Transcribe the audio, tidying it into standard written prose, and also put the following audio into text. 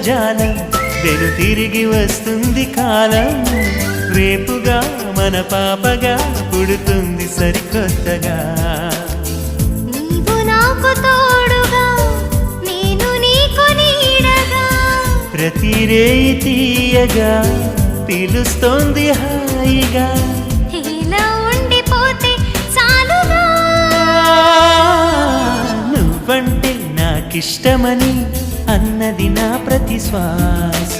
జాలం వెను తిరిగి వస్తుంది కాలం రేపుగా మన పాపగా పుడుతుంది సరికొత్తగా నీవు నాకు తోడుగా నేను నీకు నీడగా ప్రతి రేయి తీయగా పిలుస్తోంది హాయిగా ఇలా ఉండిపోతే చాలుగా నువ్వంటే నాకిష్టమని అన్నది నా ప్రతి శ్వాస